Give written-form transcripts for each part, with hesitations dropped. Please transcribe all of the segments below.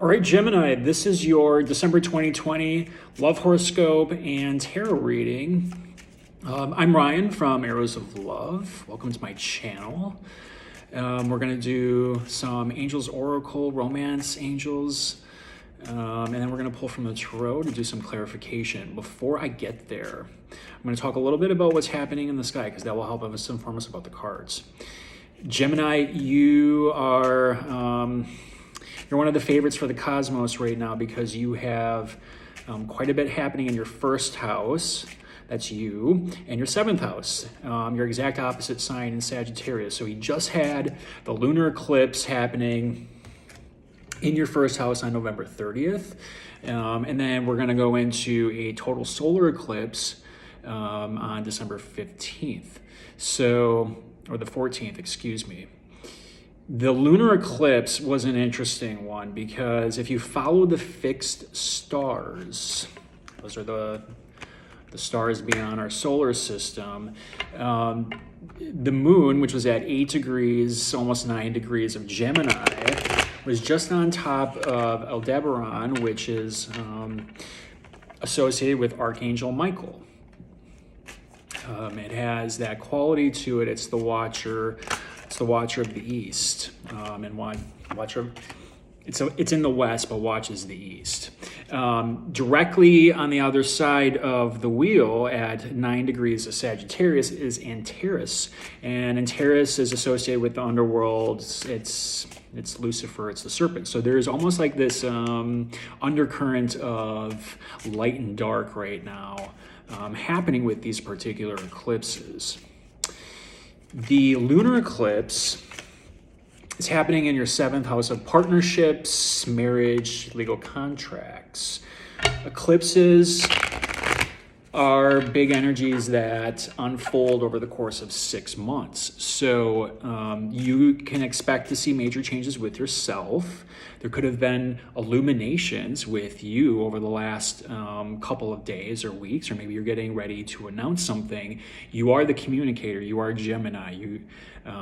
All right, Gemini, this is your December 2020 love horoscope and tarot reading. I'm Ryan from Arrows of Love. Welcome to my channel. We're going to do some Angels Oracle, Romance Angels, and then we're going to pull from the Tarot to do some clarification. Before I get there, I'm going to talk a little bit about what's happening in the sky because that will help us inform us about the cards. Gemini, you are... You're one of the favorites for the cosmos right now because you have quite a bit happening in your first house, that's you, and your seventh house, your exact opposite sign in Sagittarius. So he just had the lunar eclipse happening in your first house on November 30th. And then we're going to go into a total solar eclipse on December 15th. So, or the 14th, excuse me. The lunar eclipse was an interesting one because if you follow the fixed stars, those are the stars beyond our solar system, the moon, which was at 8 degrees, almost 9 degrees of Gemini, was just on top of Aldebaran, which is associated with Archangel Michael. It has that quality to it. It's the watcher. It's the watcher of the east, and watcher. It's in the west, but watches the east. Directly on the other side of the wheel, at 9 degrees of Sagittarius, is Antares, and Antares is associated with the underworld. It's Lucifer. It's the serpent. So there's almost like this undercurrent of light and dark right now happening with these particular eclipses. The lunar eclipse is happening in your seventh house of partnerships, marriage, legal contracts. Eclipses are big energies that unfold over the course of 6 months. So you can expect to see major changes with yourself. There could have been illuminations with you over the last couple of days or weeks, or maybe you're getting ready to announce something. You are the communicator. You are Gemini.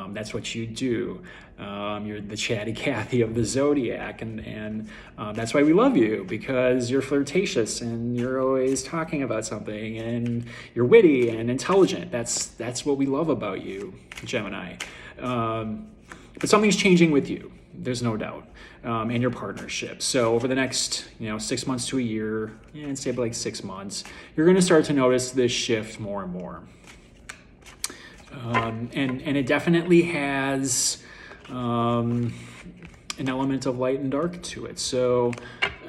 That's what you do. You're the chatty Cathy of the zodiac, and that's why we love you, because you're flirtatious and you're always talking about something, and you're witty and intelligent. That's what we love about you, Gemini. But something's changing with you. There's no doubt. And your partnership. So over the next, 6 months to a year, and say like 6 months, you're going to start to notice this shift more and more. And it definitely has an element of light and dark to it. So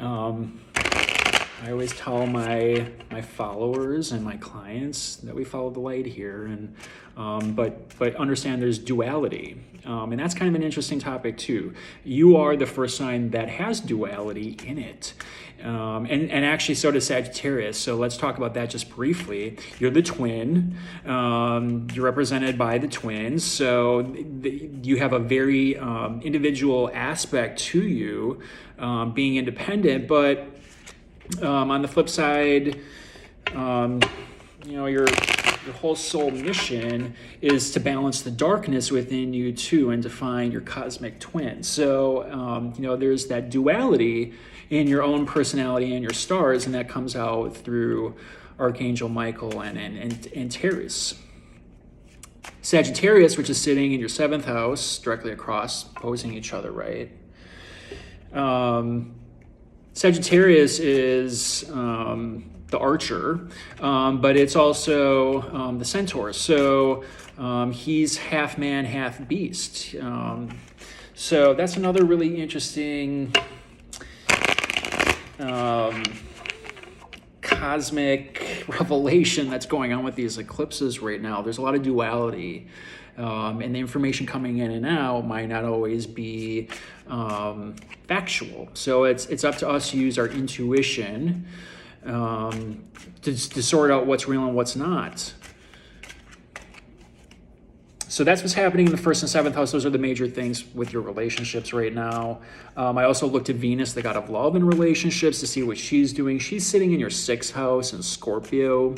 I always tell my followers and my clients that we follow the light here, and but understand there's duality, and that's kind of an interesting topic too. You are the first sign that has duality in it, and actually so does Sagittarius. So let's talk about that just briefly. You're the twin. You're represented by the twins, so you have a very individual aspect to you, being independent, but on the flip side, your whole soul mission is to balance the darkness within you too, and to find your cosmic twin. So, there's that duality in your own personality and your stars, and that comes out through Archangel Michael and Antares. Sagittarius, which is sitting in your seventh house, directly across, opposing each other, right? Sagittarius is the archer, but it's also the centaur. So he's half man, half beast. So that's another really interesting cosmic revelation that's going on with these eclipses right now. There's a lot of duality. And the information coming in and out might not always be factual. So it's up to us to use our intuition to sort out what's real and what's not. So that's what's happening in the first and seventh house. Those are the major things with your relationships right now. I also looked at Venus, the god of love and relationships, to see what she's doing. She's sitting in your sixth house in Scorpio.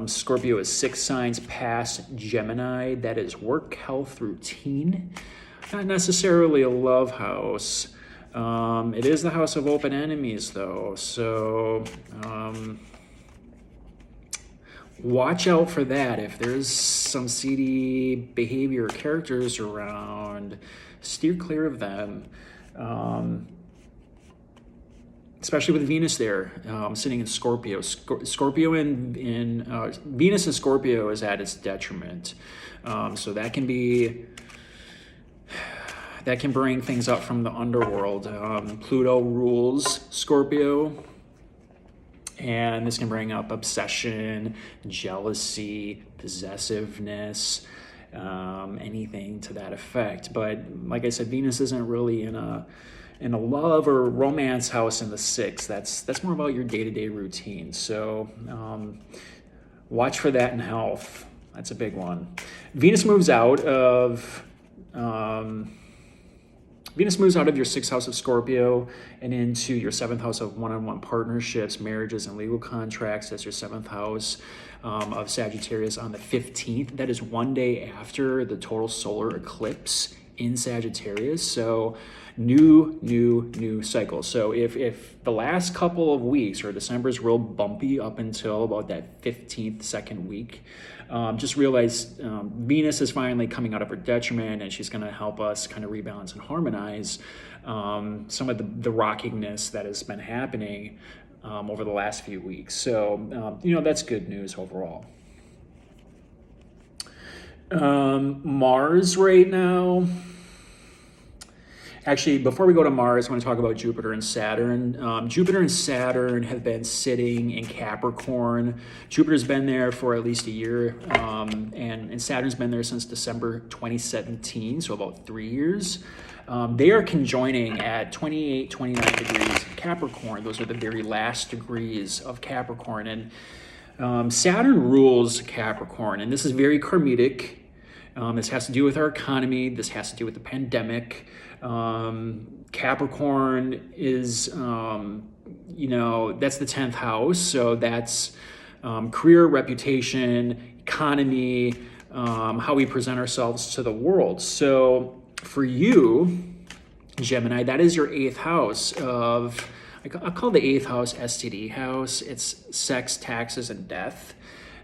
Scorpio is 6 signs past Gemini. That is work, health, routine. Not necessarily a love house, It is the house of open enemies, though, so watch out for that. If there's some seedy behavior or characters around, steer clear of them. Especially with Venus there, sitting in Scorpio. Scorpio in Venus in Scorpio is at its detriment. So that can bring things up from the underworld. Pluto rules Scorpio, and this can bring up obsession, jealousy, possessiveness, anything to that effect. But like I said, Venus isn't really in a love or romance house in the 6th. That's more about your day-to-day routine. So watch for that in health. That's a big one. Venus moves out of your 6th house of Scorpio and into your 7th house of one-on-one partnerships, marriages, and legal contracts. That's your 7th house of Sagittarius on the 15th. That is one day after the total solar eclipse in Sagittarius. So new cycle. So if the last couple of weeks or December is real bumpy up until about that 15th second week, just realize Venus is finally coming out of her detriment, and she's going to help us kind of rebalance and harmonize some of the rockiness that has been happening over the last few weeks. So that's good news overall. Mars right now. Actually, before we go to Mars, I want to talk about Jupiter and Saturn. Jupiter and Saturn have been sitting in Capricorn. Jupiter's been there for at least a year, and Saturn's been there since December 2017, so about 3 years. They are conjoining at 28, 29 degrees in Capricorn. Those are the very last degrees of Capricorn. And Saturn rules Capricorn, and this is very karmic. This has to do with our economy. This has to do with the pandemic. Capricorn is, that's the 10th house. So that's career, reputation, economy, how we present ourselves to the world. So for you, Gemini, that is your 8th house of, I call the 8th house STD house. It's sex, taxes, and death.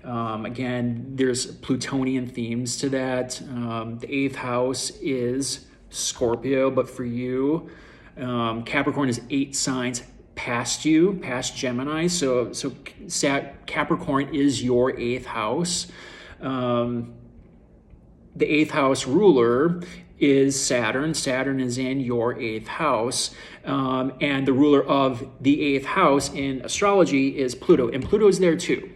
Again, there's Plutonian themes to that. The 8th house is Scorpio, but for you, Capricorn is 8 signs past Gemini. So Capricorn is your 8th house. The 8th house ruler is Saturn. Saturn is in your 8th house. And the ruler of the 8th house in astrology is Pluto. And Pluto is there too.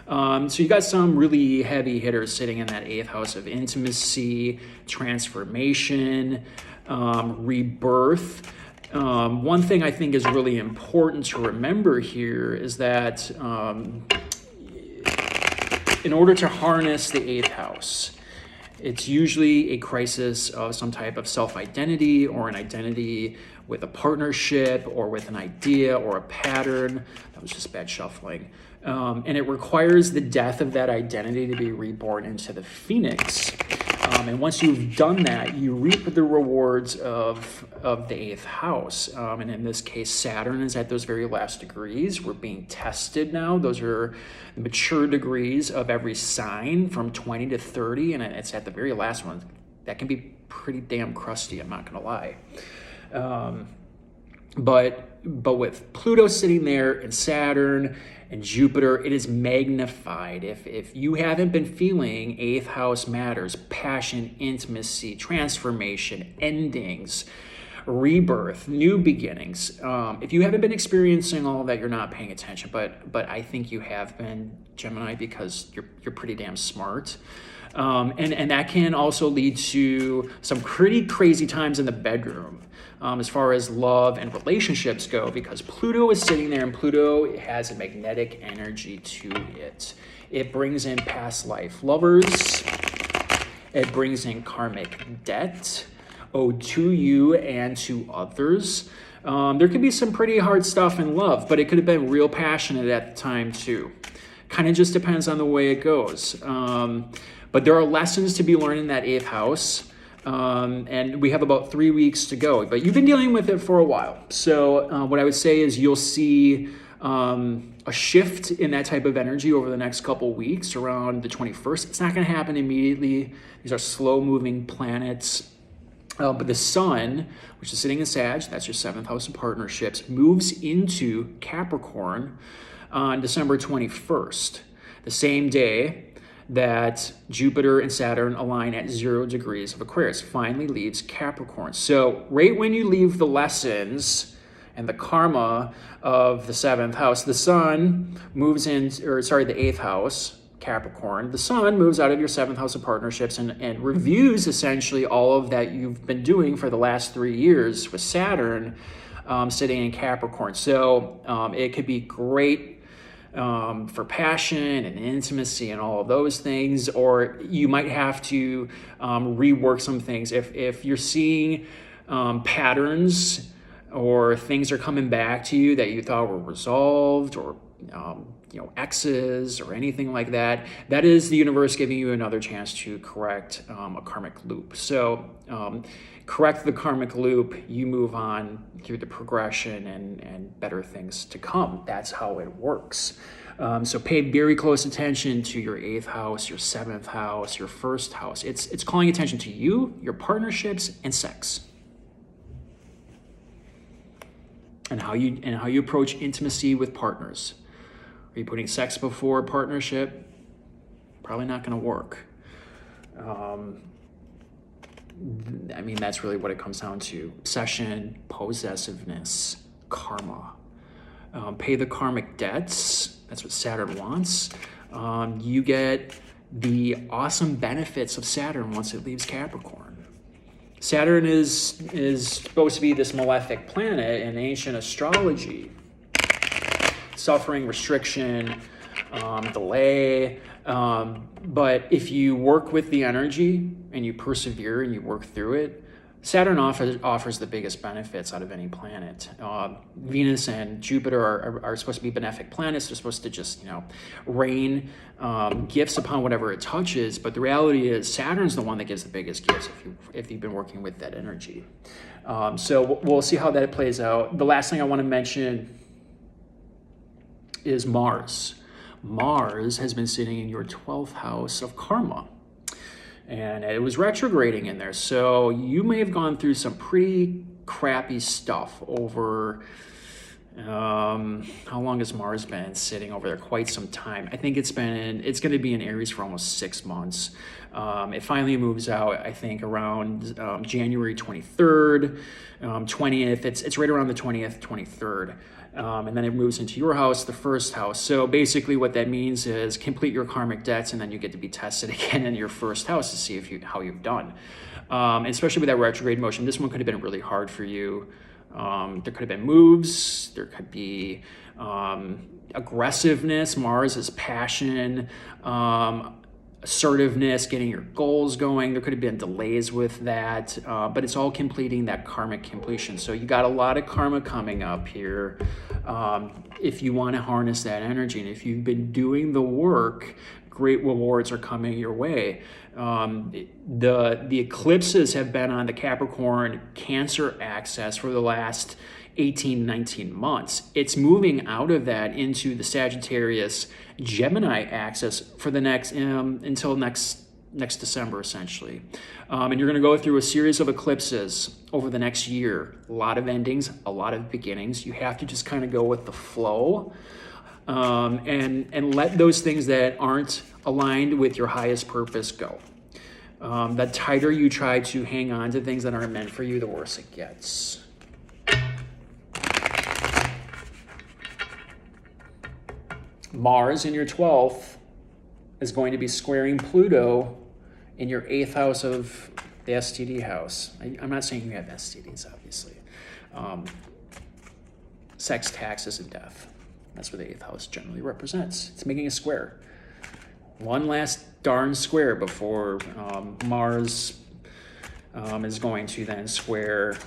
So you got some really heavy hitters sitting in that 8th house of intimacy, transformation, rebirth. One thing I think is really important to remember here is that in order to harness the 8th house, it's usually a crisis of some type of self-identity or an identity with a partnership or with an idea or a pattern. That was just bad shuffling. And it requires the death of that identity to be reborn into the phoenix. And once you've done that, you reap the rewards of the 8th house. And in this case, Saturn is at those very last degrees. We're being tested now. Those are the mature degrees of every sign from 20 to 30. And it's at the very last one. That can be pretty damn crusty, I'm not going to lie. But with Pluto sitting there and Saturn and Jupiter, it is magnified. If you haven't been feeling 8th house matters, passion, intimacy, transformation, endings, rebirth, new beginnings. If you haven't been experiencing all of that, you're not paying attention. But I think you have been, Gemini, because you're pretty damn smart. And that can also lead to some pretty crazy times in the bedroom as far as love and relationships go, because Pluto is sitting there, and Pluto has a magnetic energy to it. It brings in past life lovers. It brings in karmic debt owed to you and to others. There could be some pretty hard stuff in love, but it could have been real passionate at the time too. Kind of just depends on the way it goes. But there are lessons to be learned in that 8th house. And we have about 3 weeks to go, but you've been dealing with it for a while. So what I would say is you'll see a shift in that type of energy over the next couple weeks around the 21st. It's not going to happen immediately. These are slow moving planets. But the sun, which is sitting in Sag, that's your 7th house of partnerships, moves into Capricorn on December 21st, the same day that Jupiter and Saturn align at 0 degrees of Aquarius, finally leaves Capricorn. So right when you leave the lessons and the karma of the 7th house, the sun moves in, the 8th house, Capricorn, the sun moves out of your 7th house of partnerships and reviews essentially all of that you've been doing for the last 3 years with Saturn sitting in Capricorn. So it could be great for passion and intimacy and all of those things, or you might have to rework some things. If you're seeing patterns or things are coming back to you that you thought were resolved, or exes or anything like that, that is the universe giving you another chance to correct a karmic loop. So correct the karmic loop, you move on through the progression and better things to come. That's how it works. So pay very close attention to your 8th house, your 7th house, your 1st house. It's calling attention to you, your partnerships, and sex. And how you approach intimacy with partners. Are you putting sex before partnership? Probably not going to work. That's really what it comes down to. Obsession, possessiveness, karma. Pay the karmic debts. That's what Saturn wants. You get the awesome benefits of Saturn once it leaves Capricorn. Saturn is supposed to be this malefic planet in ancient astrology. Suffering, restriction, delay. But if you work with the energy and you persevere and you work through it, Saturn offers the biggest benefits out of any planet. Venus and Jupiter are supposed to be benefic planets. They're supposed to just, rain gifts upon whatever it touches. But the reality is Saturn's the one that gives the biggest gifts if you've been working with that energy. So we'll see how that plays out. The last thing I want to mention is Mars. Mars has been sitting in your 12th house of karma, and it was retrograding in there. So you may have gone through some pretty crappy stuff over, how long has Mars been sitting over there? Quite some time. I think it's going to be in Aries for almost 6 months. It finally moves out, I think, around January 23rd, 20th. It's right around the 20th, 23rd. And then it moves into your house, the 1st house. So basically what that means is complete your karmic debts, and then you get to be tested again in your 1st house to see how you've done. And especially with that retrograde motion, this one could have been really hard for you. There could have been moves. There could be aggressiveness. Mars is passion, assertiveness, getting your goals going. There could have been delays with that, but it's all completing that karmic completion. So you got a lot of karma coming up here if you want to harness that energy. And if you've been doing the work, great rewards are coming your way. The eclipses have been on the Capricorn Cancer axis for the last 18, 19 months. It's moving out of that into the Sagittarius Gemini axis for the next until next December, essentially. And you're going to go through a series of eclipses over the next year. A lot of endings, a lot of beginnings. You have to just kind of go with the flow, and let those things that aren't aligned with your highest purpose go. The tighter you try to hang on to things that aren't meant for you, the worse it gets. Mars in your 12th is going to be squaring Pluto in your 8th house of the STD house. I'm not saying you have STDs, obviously. Sex, taxes, and death. That's what the 8th house generally represents. It's making a square. One last darn square before Mars is going to then square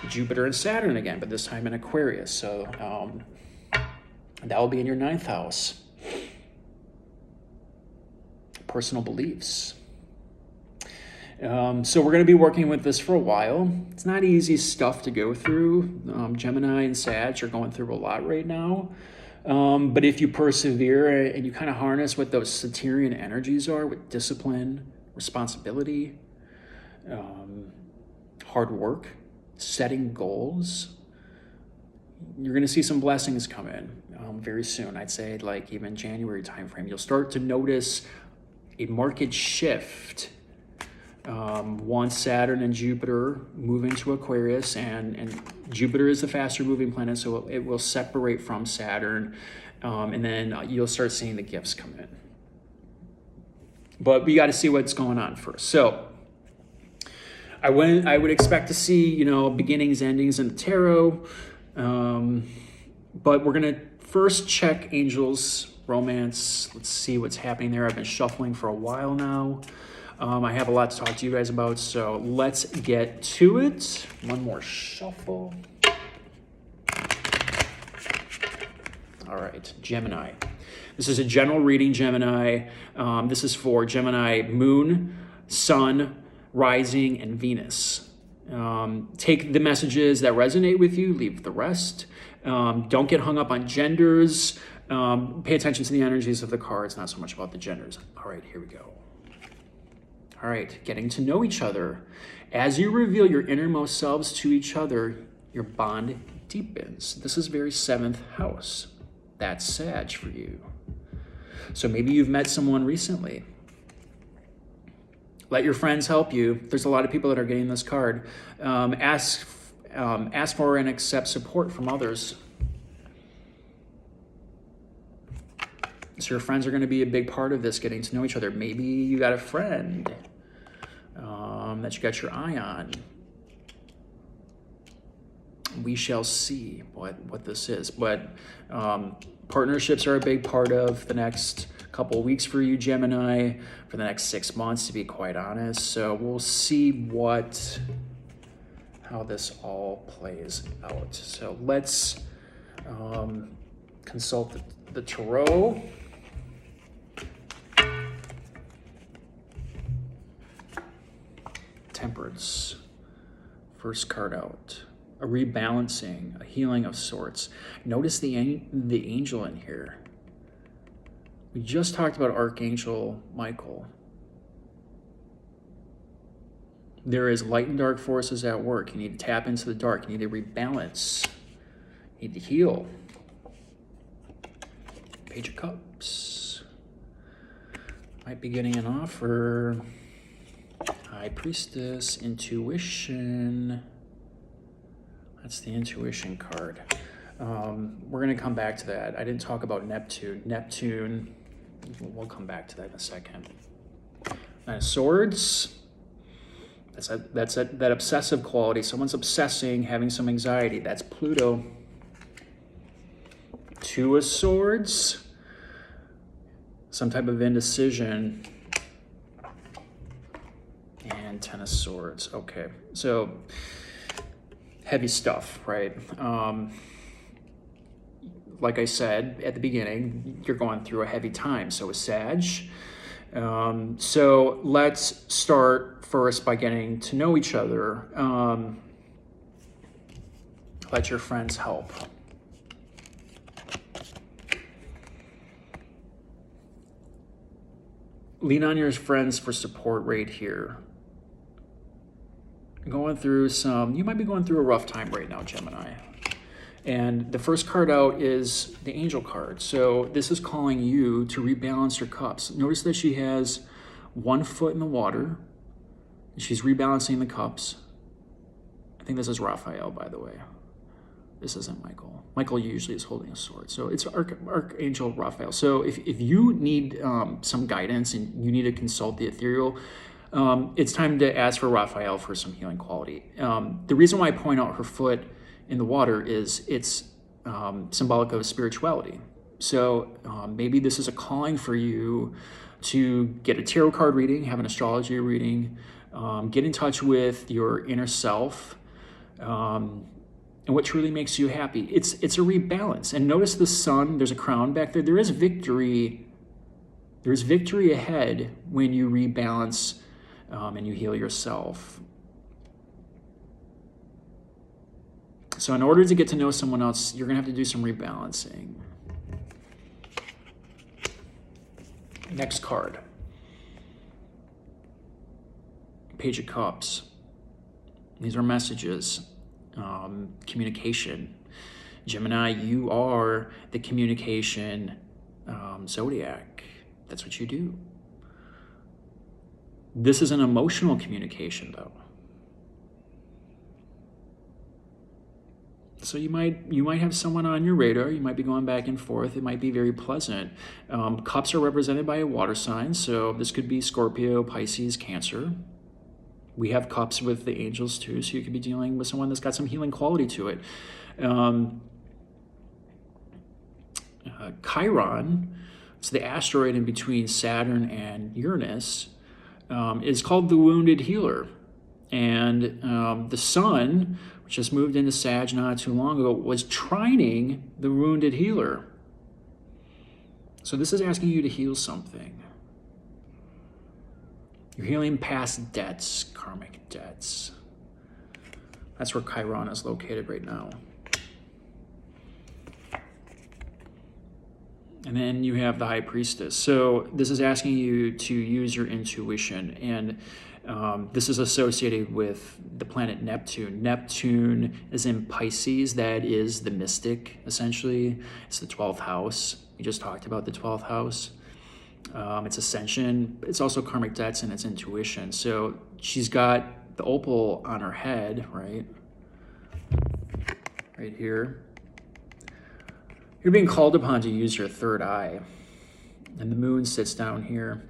Jupiter and Saturn again, but this time in Aquarius. So that will be in your 9th house. Personal beliefs. So we're going to be working with this for a while. It's not easy stuff to go through. Gemini and Sag are going through a lot right now. But if you persevere and you kind of harness what those Saturnian energies are with discipline, responsibility, hard work, setting goals, you're going to see some blessings come in very soon. I'd say like even January timeframe, you'll start to notice a market shift once Saturn and Jupiter move into Aquarius, and Jupiter is the faster moving planet, so it will separate from Saturn, and then you'll start seeing the gifts come in. But we got to see what's going on first. So I would expect to see, beginnings, endings in the tarot, but we're going to first check angels, romance. Let's see what's happening there. I've been shuffling for a while now. I have a lot to talk to you guys about, so let's get to it. One more shuffle. All right, Gemini. This is a general reading, Gemini. This is for Gemini moon, sun, rising, and Venus. Take the messages that resonate with you, leave the rest. Don't get hung up on genders. Pay attention to the energies of the cards, not so much about the genders. All right, here we go. All right, getting to know each other. As you reveal your innermost selves to each other, your bond deepens. This is very 7th house. That's Sag for you. So maybe you've met someone recently. Let your friends help you. There's a lot of people that are getting this card. Ask for and accept support from others. So your friends are going to be a big part of this, getting to know each other. Maybe you got a friend that you got your eye on. We shall see what this is. But partnerships are a big part of the next couple of weeks for you, Gemini, for the next 6 months, to be quite honest. So we'll see how this all plays out. So let's consult the tarot. Temperance, first card out. A rebalancing, a healing of sorts. Notice the angel in here. We just talked about Archangel Michael. There is light and dark forces at work. You need to tap into the dark. You need to rebalance. You need to heal. Page of Cups. Might be getting an offer. High Priestess, intuition. That's the intuition card. We're going to come back to that. I didn't talk about Neptune. We'll come back to that in a second. Nine of Swords. That's that obsessive quality. Someone's obsessing, having some anxiety. That's Pluto. Two of Swords. Some type of indecision. And Ten of Swords. Okay, so heavy stuff, right? Like I said at the beginning, you're going through a heavy time. So is Sag. So let's start first by getting to know each other. Let your friends help. Lean on your friends for support right here. You might be going through a rough time right now, Gemini. And the first card out is the angel card. So this is calling you to rebalance your cups. Notice that she has one foot in the water. She's rebalancing the cups. I think this is Raphael, by the way. This isn't Michael. Michael usually is holding a sword. So it's Archangel Raphael. So if you need some guidance and you need to consult the ethereal, it's time to ask for Raphael for some healing quality. The reason why I point out her foot in the water is it's symbolic of spirituality. So maybe this is a calling for you to get a tarot card reading, have an astrology reading, get in touch with your inner self, and what truly makes you happy. It's a rebalance. And notice the sun, there's a crown back there. There is victory. There's victory ahead when you rebalance and you heal yourself. So in order to get to know someone else, you're going to have to do some rebalancing. Next card. Page of Cups. These are messages, communication. Gemini, you are the communication zodiac. That's what you do. This is an emotional communication, though. So you might have someone on your radar. You might be going back and forth. It might be very pleasant. Cups are represented by a water sign, so this could be Scorpio, Pisces, Cancer. We have cups with the angels too, so you could be dealing with someone that's got some healing quality to it. Chiron, it's the asteroid in between Saturn and Uranus, is called the Wounded Healer. And the sun, which just moved into Sag not too long ago, was trining the Wounded Healer. So this is asking you to heal something. You're healing past debts, karmic debts. That's where Chiron is located right now. And then you have the High Priestess. So this is asking you to use your intuition. And this is associated with the planet Neptune. Neptune is in Pisces. That is the mystic, essentially. It's the 12th house. We just talked about the 12th house. It's ascension. It's also karmic debts and it's intuition. So she's got the opal on her head, right? Right here. You're being called upon to use your third eye. And the moon sits down here.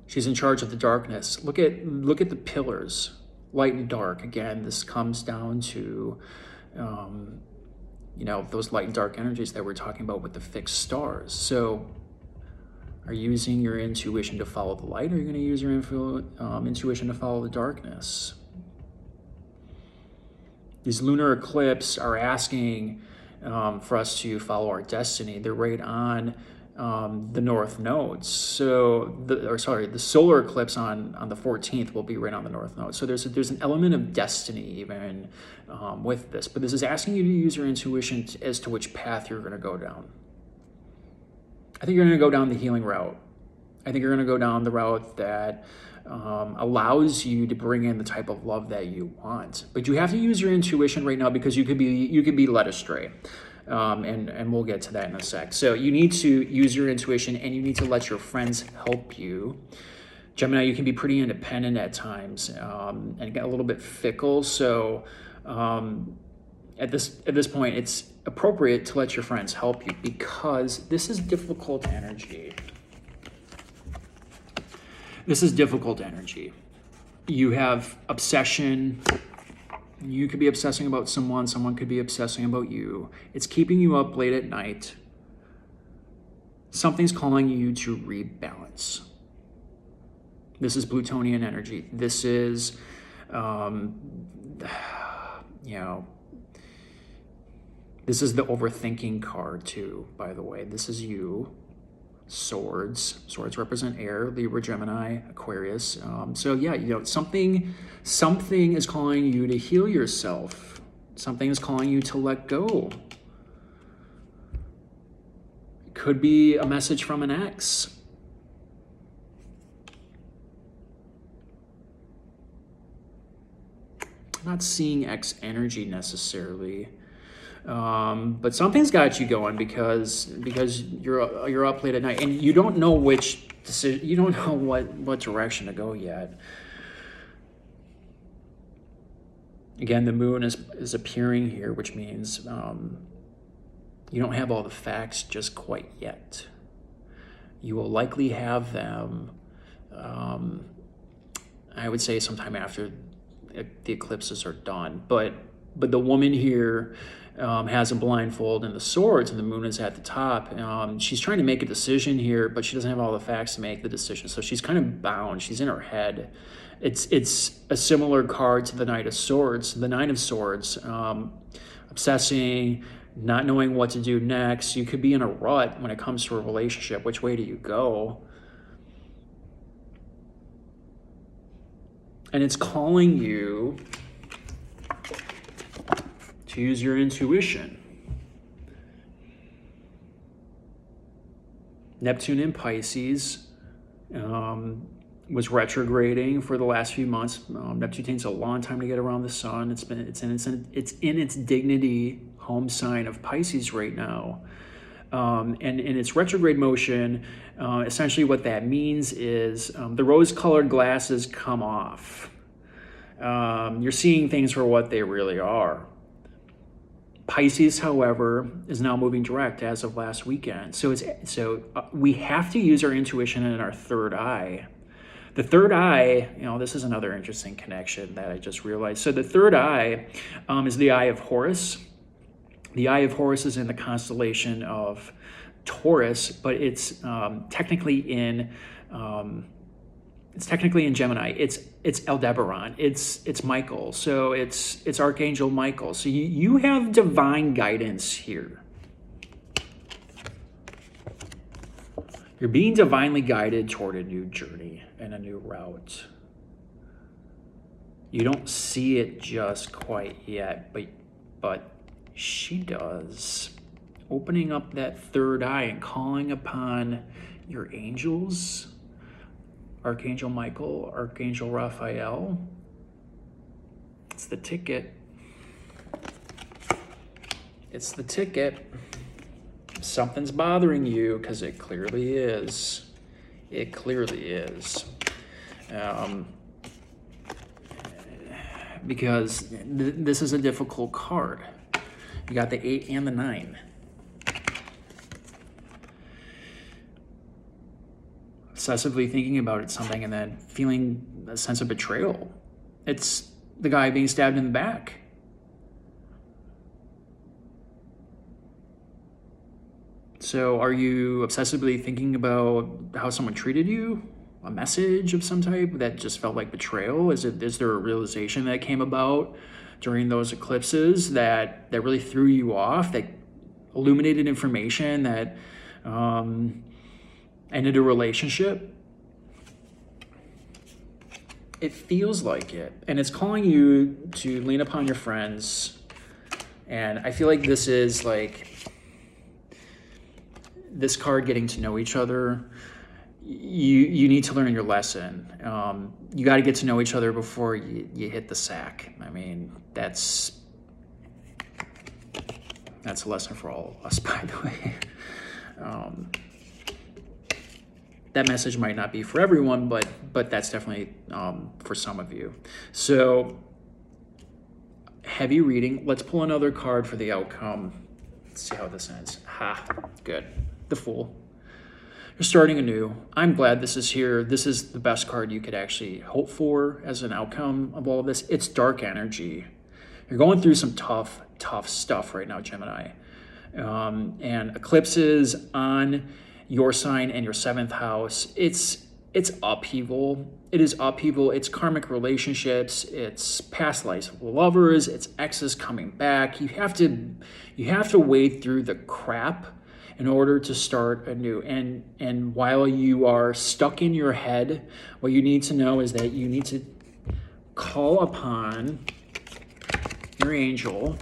She's in charge of the darkness. Look at the pillars, light and dark. Again, this comes down to those light and dark energies that we're talking about with the fixed stars. So are you using your intuition to follow the light, or are you going to use your intuition to follow the darkness? These lunar eclipses are asking for us to follow our destiny. They're right on the north nodes. So, the solar eclipse on the 14th will be right on the north node. So there's an element of destiny even with this. But this is asking you to use your intuition as to which path you're going to go down. I think you're going to go down the healing route. I think you're going to go down the route that allows you to bring in the type of love that you want. But you have to use your intuition right now because you could be led astray. And we'll get to that in a sec. So you need to use your intuition and you need to let your friends help you. Gemini, you can be pretty independent at times and get a little bit fickle. So at this point, it's appropriate to let your friends help you because this is difficult energy. This is difficult energy. You have obsession. You could be obsessing about someone could be obsessing about you. It's keeping you up late at night. Something's calling you to rebalance. This is Plutonian energy. This is, this is the overthinking card too, by the way. This is you. Swords represent air, Libra, Gemini, Aquarius. Something is calling you to heal yourself. Something is calling you to let go. It could be a message from an ex. I'm not seeing ex energy necessarily. But something's got you going because you're up late at night and you don't know which decision, you don't know what direction to go yet. Again, the moon is appearing here, which means you don't have all the facts just quite yet. You will likely have them, I would say sometime after the eclipses are done. But the woman here has a blindfold and the swords, and the moon is at the top. She's trying to make a decision here, but she doesn't have all the facts to make the decision. So she's kind of bound. She's in her head. It's a similar card to the Knight of Swords. The Nine of Swords, obsessing, not knowing what to do next. You could be in a rut when it comes to a relationship. Which way do you go? And it's calling you to use your intuition. Neptune in Pisces was retrograding for the last few months. Neptune takes a long time to get around the sun. It's in its dignity home sign of Pisces right now. And in its retrograde motion, essentially what that means is the rose-colored glasses come off. You're seeing things for what they really are. Pisces, however, is now moving direct as of last weekend. So we have to use our intuition and our third eye. The third eye, this is another interesting connection that I just realized. So the third eye is the eye of Horus. The eye of Horus is in the constellation of Taurus, but it's technically in Gemini. It's Aldebaran. It's Michael. So it's Archangel Michael. So you have divine guidance here. You're being divinely guided toward a new journey and a new route. You don't see it just quite yet, but she does. Opening up that third eye and calling upon your angels, Archangel Michael, Archangel Raphael. It's the ticket. It's the ticket. Something's bothering you, because it clearly is. It clearly is. Because this is a difficult card. You got the 8 and the 9. Obsessively thinking about something and then feeling a sense of betrayal. It's the guy being stabbed in the back. So are you obsessively thinking about how someone treated you? A message of some type that just felt like betrayal? Is there a realization that came about during those eclipses that really threw you off, that illuminated information that ended a relationship? It feels like it. And it's calling you to lean upon your friends. And I feel like this is like this card getting to know each other. You need to learn your lesson. You got to get to know each other before you hit the sack. I mean, that's a lesson for all of us, by the way. That message might not be for everyone, but that's definitely for some of you. So, heavy reading. Let's pull another card for the outcome. Let's see how this ends. Good. The Fool. You're starting anew. I'm glad this is here. This is the best card you could actually hope for as an outcome of all of this. It's dark energy. You're going through some tough stuff right now, Gemini. And eclipses on your sign and your 7th house. It's upheaval. It is upheaval. It's karmic relationships. It's past life lovers. It's exes coming back. You have to wade through the crap in order to start anew. And while you are stuck in your head, what you need to know is that you need to call upon your angel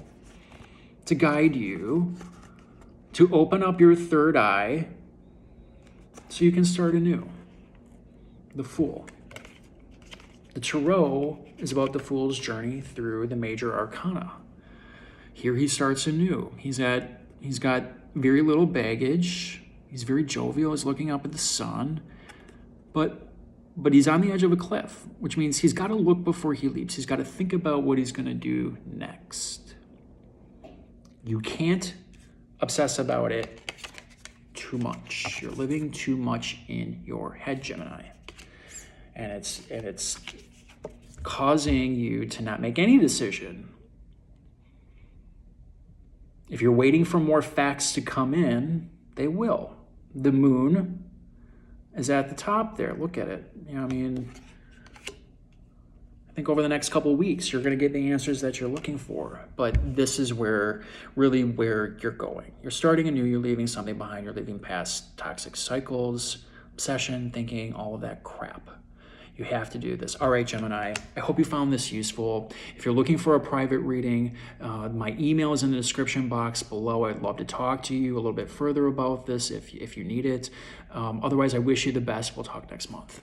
to guide you, to open up your third eye so you can start anew. The Fool. The Tarot is about the Fool's journey through the major arcana. Here he starts anew. He's got very little baggage. He's very jovial. He's looking up at the sun. But he's on the edge of a cliff, which means he's got to look before he leaps. He's got to think about what he's going to do next. You can't obsess about it too much. You're living too much in your head, Gemini. And it's causing you to not make any decision. If you're waiting for more facts to come in, they will. The moon is at the top there. Look at it. I think over the next couple of weeks, you're going to get the answers that you're looking for. But this is where you're going. You're starting anew. You're leaving something behind. You're leaving past toxic cycles, obsession, thinking, all of that crap. You have to do this. All right, Gemini, I hope you found this useful. If you're looking for a private reading, my email is in the description box below. I'd love to talk to you a little bit further about this if you need it. Otherwise, I wish you the best. We'll talk next month.